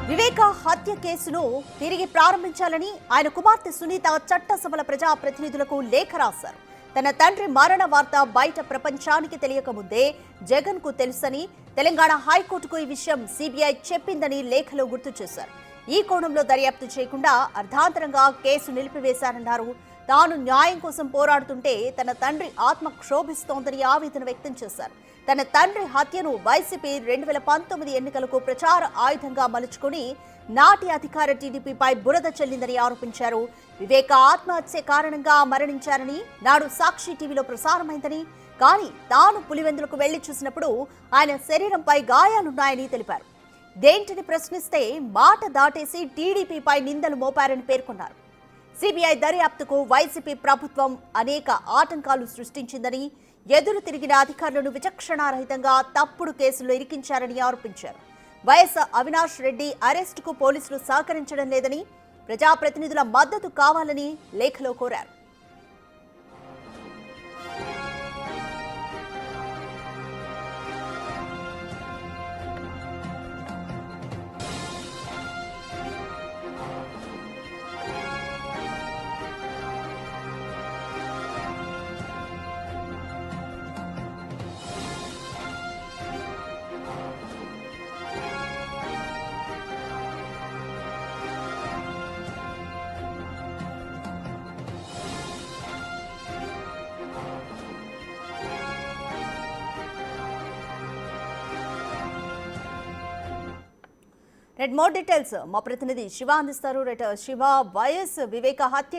వివేక హత్య కేసును తిరిగి ప్రారంభించాలని ఆయన కుమార్తె సునీత చట్టసభల ప్రజా ప్రతినిధులకు లేఖ రాశారు. తన తండ్రి మరణ వార్త బయట ప్రపంచానికి తెలియకముందే జగన్ కు తెలుసని, తెలంగాణ హైకోర్టుకు ఈ విషయం సిబిఐ చెప్పిందని లేఖలో గుర్తు చేశారు. ఈ కోణంలో దర్యాప్తు చేయకుండా అర్ధాంతరంగా కేసు నిలిపివేశారన్నారు. తాను న్యాయం కోసం పోరాడుతుంటే తన తండ్రి ఆత్మ క్షోభిస్తోందని ఆవేదన వ్యక్తం చేశారు. తన తండ్రి హత్యను వైసీపీ 2019 ఎన్నికలకు ప్రచార ఆయుధంగా మలుచుకుని నాటి అధికార టీడీపీపై బురద చల్లిందని ఆరోపించారు. వివేక ఆత్మహత్య కారణంగా మరణించారని నాడు సాక్షి టీవీలో ప్రసారమైందని, కానీ తాను పులివెందులకు వెళ్లి చూసినప్పుడు ఆయన శరీరంపై గాయాలున్నాయని తెలిపారు. దేంటిని ప్రశ్నిస్తే మాట దాటేసి టీడీపీపై నిందలు మోపారని పేర్కొన్నారు. సిబిఐ దర్యాప్తుకు వైసీపీ ప్రభుత్వం అనేక ఆటంకాలు సృష్టించిందని, ఎదురు తిరిగిన అధికారులను విచక్షణారహితంగా తప్పుడు కేసుల్లో ఇరికించారని ఆరోపించారు. వైఎస్ అవినాష్ రెడ్డి అరెస్టుకు పోలీసులు సహకరించడం లేదని, ప్రజాప్రతినిధుల మద్దతు కావాలని లేఖలో కోరారు. రెడ్ మోర్ డీటెయిల్స్ మా ప్రతినిధి శివ అందిస్తారు. శివ, వైఎస్ వివేక హత్య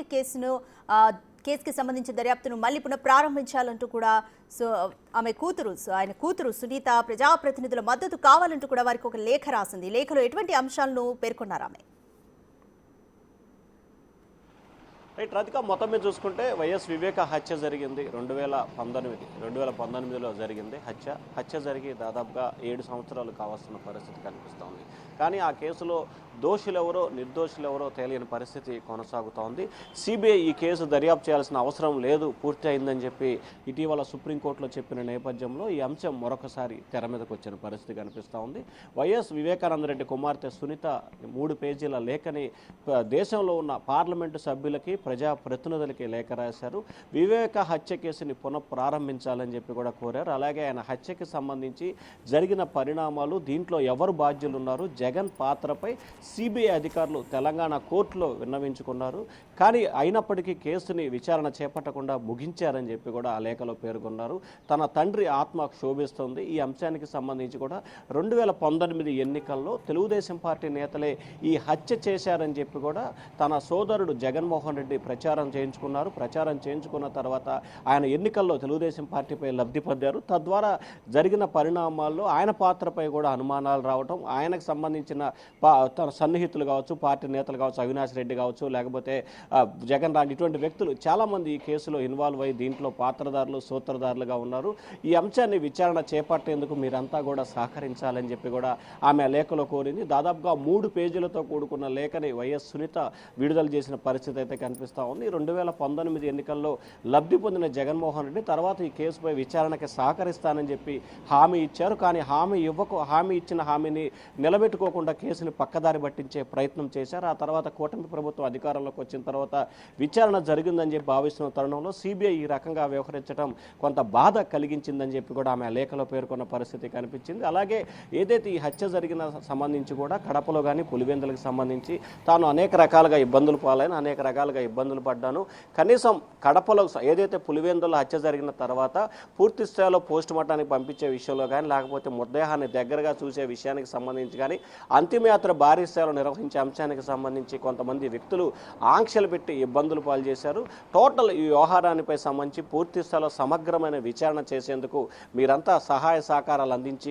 కేసుకి సంబంధించిన దర్యాప్తును మళ్ళీ పునః ప్రారంభించాలంటూ కూడా ఆయన కూతురు సునీత ప్రజాప్రతినిధుల మద్దతు కావాలంటూ కూడా వారికి ఒక లేఖ రాసింది. లేఖలో ఎటువంటి అంశాలను పేర్కొన్నారు ఆమె? రైట్ రాధిక, మొత్తం మీద చూసుకుంటే వైఎస్ వివేక హత్య జరిగింది 2019లో జరిగింది. హత్య జరిగి దాదాపుగా 7 సంవత్సరాలు కావాల్సిన పరిస్థితి కనిపిస్తోంది. కానీ ఆ కేసులో దోషులెవరో నిర్దోషులెవరో తెలియని పరిస్థితి కొనసాగుతోంది. సిబిఐ ఈ కేసు దర్యాప్తు చేయాల్సిన అవసరం లేదు, పూర్తి అయిందని చెప్పి ఇటీవల సుప్రీంకోర్టులో చెప్పిన నేపథ్యంలో ఈ అంశం మరొకసారి తెర మీదకు వచ్చిన పరిస్థితి కనిపిస్తూ ఉంది. వైఎస్ వివేకానంద రెడ్డి కుమార్తె సునీత 3 పేజీల లేఖని దేశంలో ఉన్న పార్లమెంటు సభ్యులకి, ప్రజాప్రతినిధులకి లేఖ రాశారు. వివేక హత్య కేసుని పునఃప్రారంభించాలని చెప్పి కూడా కోరారు. అలాగే ఆయన హత్యకి సంబంధించి జరిగిన పరిణామాలు, దీంట్లో ఎవరు బాధ్యులు ఉన్నారు, జగన్ పాత్రపై సిబిఐ అధికారులు తెలంగాణ కోర్టులో విన్నవించుకున్నారు. కానీ అయినప్పటికీ కేసుని విచారణ చేపట్టకుండా ముగించారని చెప్పి కూడా ఆ లేఖలో పేర్కొన్నారు. తన తండ్రి ఆత్మ క్షోభిస్తుంది. ఈ అంశానికి సంబంధించి కూడా 2019 ఎన్నికల్లో తెలుగుదేశం పార్టీ నేతలే ఈ హత్య చేశారని చెప్పి కూడా తన సోదరుడు జగన్మోహన్ రెడ్డి ప్రచారం చేయించుకున్న తర్వాత ఆయన ఎన్నికల్లో తెలుగుదేశం పార్టీపై లబ్ధి పొందారు. తద్వారా జరిగిన పరిణామాల్లో ఆయన పాత్రపై కూడా అనుమానాలు రావటం, ఆయనకు సంబంధించిన తన సన్నిహితులు కావచ్చు, పార్టీ నేతలు కావచ్చు, అవినాష్ రెడ్డి కావచ్చు, లేకపోతే జగన్ రాంటి ఇటువంటి వ్యక్తులు చాలామంది ఈ కేసులో ఇన్వాల్వ్ అయ్యి దీంట్లో పాత్రదారులు, సూత్రధారులుగా ఉన్నారు. ఈ అంశాన్ని విచారణ చేపట్టేందుకు మీరంతా కూడా సహకరించాలని చెప్పి కూడా ఆమె లేఖలో కోరింది. దాదాపుగా 3 పేజీలతో కూడుకున్న లేఖని వైఎస్ సునీత విడుదల చేసిన పరిస్థితి అయితే కనిపిస్తూ ఉంది. 2019 ఎన్నికల్లో లబ్ధి పొందిన జగన్మోహన్ రెడ్డి తర్వాత ఈ కేసుపై విచారణకి సహకరిస్తానని చెప్పి హామీ ఇచ్చారు. కానీ హామీ ఇచ్చిన హామీని నిలబెట్టుకోకుండా కేసుని పక్కదారి పట్టించే ప్రయత్నం చేశారు. ఆ తర్వాత కూటమి ప్రభుత్వం అధికారంలోకి వచ్చిన తర్వాత విచారణ జరిగిందని చెప్పి భావిస్తున్న తరుణంలో సిబిఐ ఈ రకంగా వ్యవహరించడం కొంత బాధ కలిగించిందని చెప్పి కూడా ఆమె లేఖలో పేర్కొన్న పరిస్థితి కనిపించింది. అలాగే ఏదైతే ఈ హత్య జరిగిన సంబంధించి కూడా కడపలో కానీ పులివెందులకు సంబంధించి తాను అనేక రకాలుగా ఇబ్బందులు పాలైన, అనేక రకాలుగా ఇబ్బందులు పడ్డాను. కనీసం కడపలో ఏదైతే పులివెందుల హత్య జరిగిన తర్వాత పూర్తి స్థాయిలో పోస్ట్ మార్టానికి పంపించే విషయంలో కానీ, లేకపోతే మృతదేహాన్ని దగ్గరగా చూసే విషయానికి సంబంధించి కానీ, అంతిమయాత్ర భారీ స్థాయిలో నిర్వహించే అంశానికి సంబంధించి కొంతమంది వ్యక్తులు ఆంక్షలు పెట్టి ఇబ్బందులు పాలు చేశారు. టోటల్ ఈ వ్యవహారానిపై సంబంధించి పూర్తి స్థాయిలో సమగ్రమైన విచారణ చేసేందుకు మీరంతా సహాయ సహకారాలు అందించి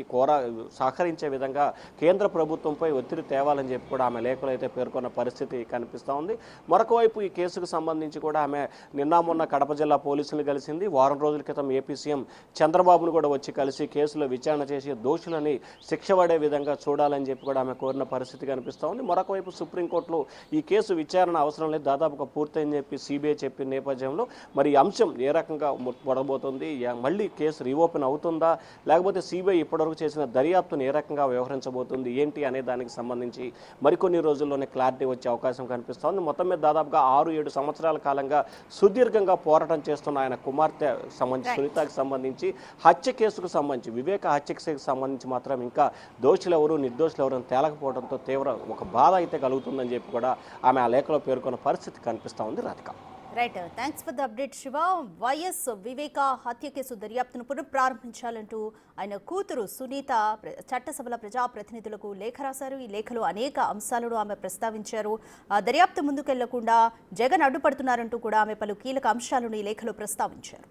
సహకరించే విధంగా కేంద్ర ప్రభుత్వంపై ఒత్తిడి తేవాలని చెప్పి కూడా ఆమె లేఖలో అయితే పేర్కొన్న పరిస్థితి కనిపిస్తూ ఉంది. మరొక వైపు ఈ కేసు కేసుకు సంబంధించి కూడా ఆమె నిన్న మొన్న కడప జిల్లా పోలీసులు కలిసింది. వారం రోజుల క్రితం ఏపీ సీఎం చంద్రబాబును కూడా వచ్చి కలిసి కేసులో విచారణ చేసి దోషులని శిక్ష పడే విధంగా చూడాలని చెప్పి కూడా ఆమె కోరిన పరిస్థితి కనిపిస్తూ ఉంది. మరొక వైపు సుప్రీంకోర్టులో ఈ కేసు విచారణ అవసరం లేదు, దాదాపుగా పూర్తయిందని చెప్పి సిబిఐ చెప్పిన నేపథ్యంలో మరి ఈ అంశం ఏ రకంగా పడబోతుంది, మళ్ళీ కేసు రీఓపెన్ అవుతుందా, లేకపోతే సిబిఐ ఇప్పటివరకు చేసిన దర్యాప్తును ఏ రకంగా వ్యవహరించబోతుంది ఏంటి అనే దానికి సంబంధించి మరికొన్ని రోజుల్లోనే క్లారిటీ వచ్చే అవకాశం కనిపిస్తోంది. మొత్తం మీద దాదాపుగా 6-7 సంవత్సరాల కాలంగా సుదీర్ఘంగా పోరాటం చేస్తున్న ఆయన కుమార్తె సంబంధించి సునీతకు సంబంధించి హత్య కేసుకు సంబంధించి వివేక హత్య కేసుకు సంబంధించి మాత్రం ఇంకా దోషులు ఎవరు నిర్దోషులు ఎవరు తేలకపోవడంతో తీవ్ర ఒక బాధ అయితే కలుగుతుందని చెప్పి కూడా ఆమె ఆ లేఖలో పేర్కొన్న పరిస్థితి కనిపిస్తూ ఉంది. Radhika. Right, thanks for the update Shiva. YS Viveka హత్య కేసు దర్యాప్తును పునఃప్రారంభించాలంటూ ఆయన కూతురు సునీత చట్టసభల ప్రజాప్రతినిధులకు లేఖ రాశారు. ఈ లేఖలో అనేక అంశాలను ఆమె ప్రస్తావించారు. దర్యాప్తు ముందుకెళ్లకుండా జగన్ అడ్డుపడుతున్నారంటూ కూడా ఆమె పలు కీలక అంశాలను ఈ లేఖలో ప్రస్తావించారు.